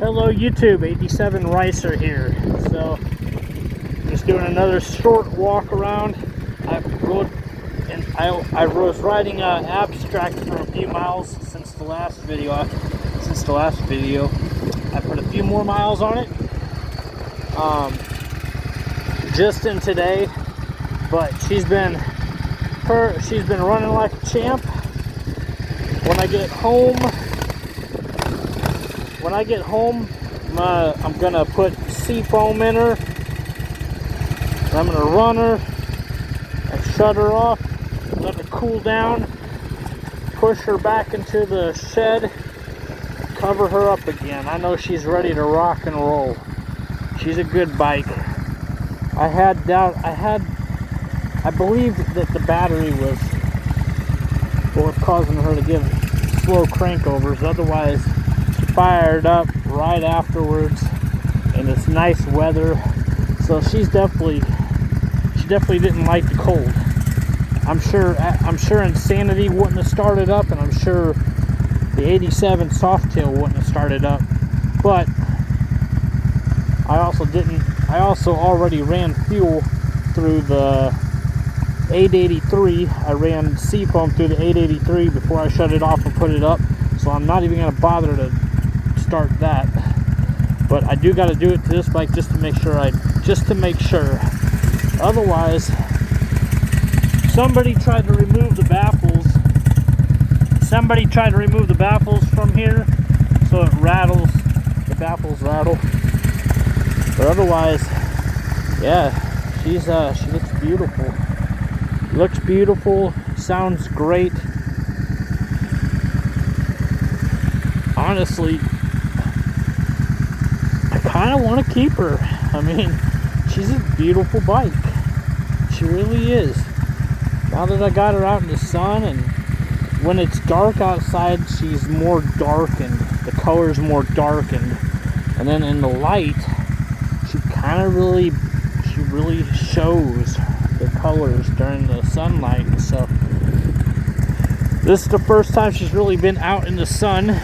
Hello YouTube, 87 Ricer here. So, just doing another short walk around. I was riding Abstract for a few miles since the last video. I put a few more miles on it. Just in today, but she's been running like a champ. When I get home, I'm gonna put seafoam in her. I'm gonna run her and shut her off, let her cool down, push her back into the shed, cover her up again. I know she's ready to rock and roll. She's a good bike. I believed that the battery was what was causing her to give slow crankovers. Otherwise, she fired up right afterwards, and it's nice weather. So she definitely didn't like the cold. I'm sure Insanity wouldn't have started up, and I'm sure the 87 Softail wouldn't have started up. But I also already ran fuel through the 883. I ran seafoam through the 883 before I shut it off and put it up. So I'm not even going to bother to start that. But I do got to do it to this bike just to make sure. Otherwise, somebody tried to remove the baffles. From here, so it rattles. The baffles rattle. But otherwise, yeah, she looks beautiful. Looks beautiful. Sounds great. Honestly, I kind of want to keep her. I mean, she's a beautiful bike. She really is. Now that I got her out in the sun, and when it's dark outside, she's more darkened. The color's more darkened. And then in the light, she really shows the colors during the sunlight. So this is the first time she's really been out in the sun,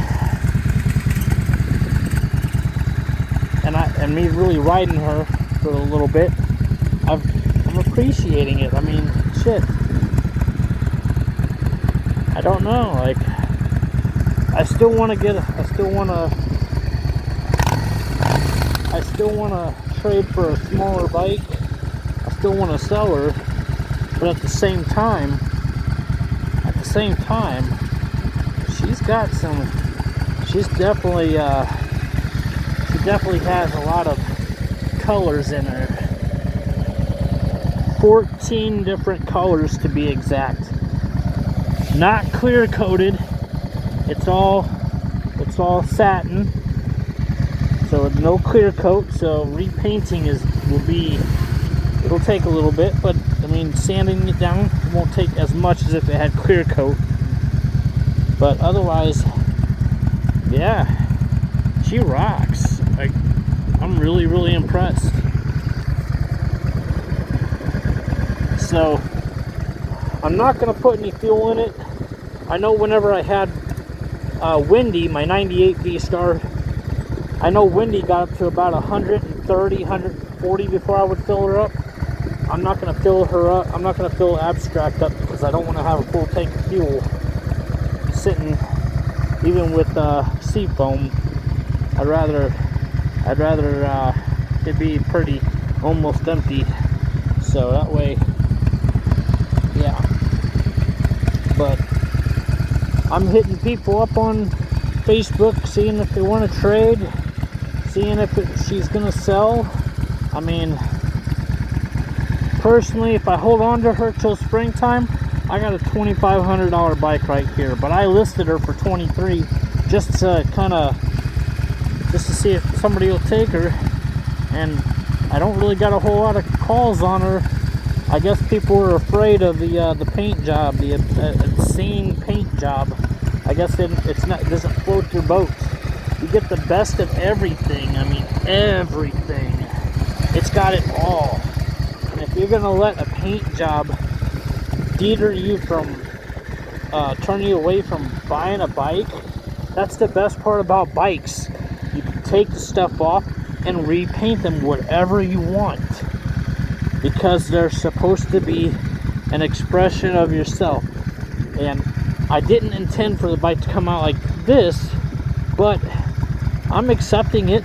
and me really riding her for a little bit. I'm appreciating it. I mean, shit. I don't know. Like, I still want to trade for a smaller bike. I still want to sell her, but at the same time, she definitely has a lot of colors in her. 14 different colors to be exact. Not clear coated. It's all satin. So no clear coat. So repainting it'll take a little bit, but I mean, sanding it down won't take as much as if it had clear coat. But otherwise, yeah, she rocks. Like, I'm really impressed. So I'm not gonna put any fuel in it. I know whenever I had Windy, my 98 vstar, I know Windy got up to about 130, 140 before I would fill her up. I'm not going to fill her up. I'm not going to fill Abstract up because I don't want to have a full tank of fuel sitting, even with seafoam. I'd rather it be pretty almost empty. So that way, yeah. But I'm hitting people up on Facebook, seeing if they want to trade, seeing if she's gonna sell. I mean, personally, if I hold on to her till springtime, I got a $2,500 bike right here. But I listed her for $23,000 just to see if somebody will take her. And I don't really got a whole lot of calls on her. I guess people were afraid of the paint job, the insane paint job. I guess it doesn't float your boat. You get the best of everything. I mean, everything. It's got it all. And if you're gonna let a paint job deter you from, turn you away from buying a bike, that's the best part about bikes. take the stuff off and repaint them whatever you want, because they're supposed to be an expression of yourself. And I didn't intend for the bike to come out like this, but I'm accepting it,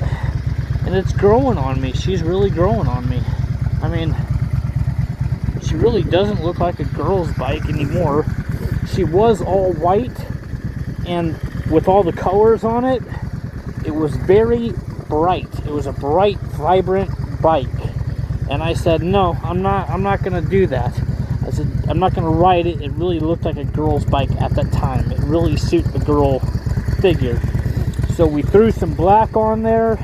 and it's growing on me. She's really growing on me. I mean, she really doesn't look like a girl's bike anymore. She was all white, and with all the colors on it, it was very bright. It was a bright, vibrant bike. And I said, no, I'm not gonna do that. I said, I'm not gonna ride it. It really looked like a girl's bike at that time. It really suited the girl figure. So we threw some black on there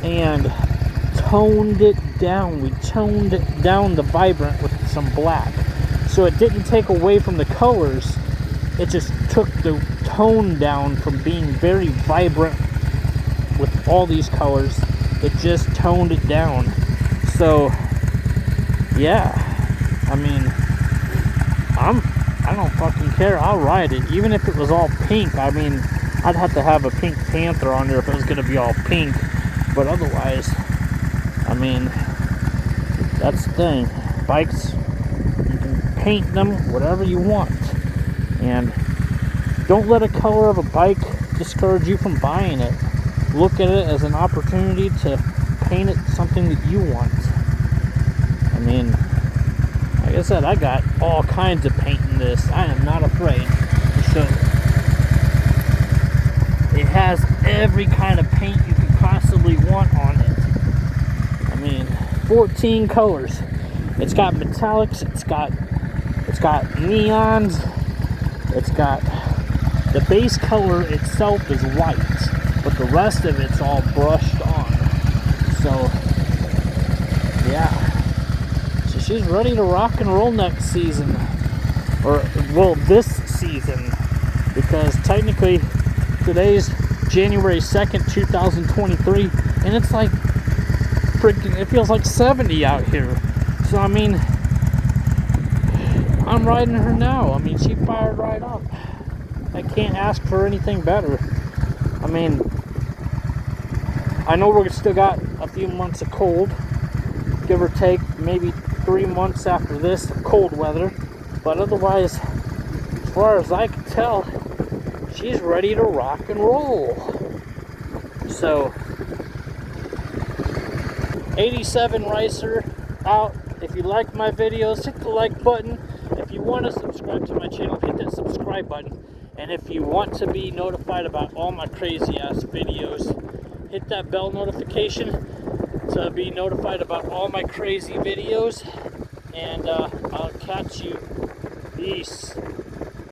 and toned it down. We toned down the vibrant with some black. So it didn't take away from the colors. It just took the tone down from being very vibrant with all these colors. It just toned it down. So yeah, I mean, I don't fucking care. I'll ride it, even if it was all pink. I mean, I'd have to have a Pink Panther on there if it was gonna be all pink. But otherwise, I mean, that's the thing. Bikes, you can paint them whatever you want. And don't let a color of a bike discourage you from buying it. Look at it as an opportunity to paint it something that you want. I mean, like I said, I got all kinds of paint in this. I am not afraid to show it. It has every kind of paint you could possibly want on it. I mean, 14 colors. It's got metallics, it's got neons, it's got, the base color itself is white, but the rest of it's all brushed on. So yeah, so she's ready to rock and roll next season, or well, this season, because technically today's January 2nd, 2023, and it's like freaking, it feels like 70 out here. So I mean, I'm riding her now. I mean, she fired right up. I can't ask for anything better. I mean, I know we're still got a few months of cold, give or take, maybe 3 months after this of cold weather, but otherwise, as far as I can tell, she's ready to rock and roll. So 87 Ricer out. If you like my videos, hit the like button. If you want to subscribe to my channel, hit that subscribe button. And if you want to be notified about all my crazy ass videos, hit that bell notification to be notified about all my crazy videos. And I'll catch you. Peace.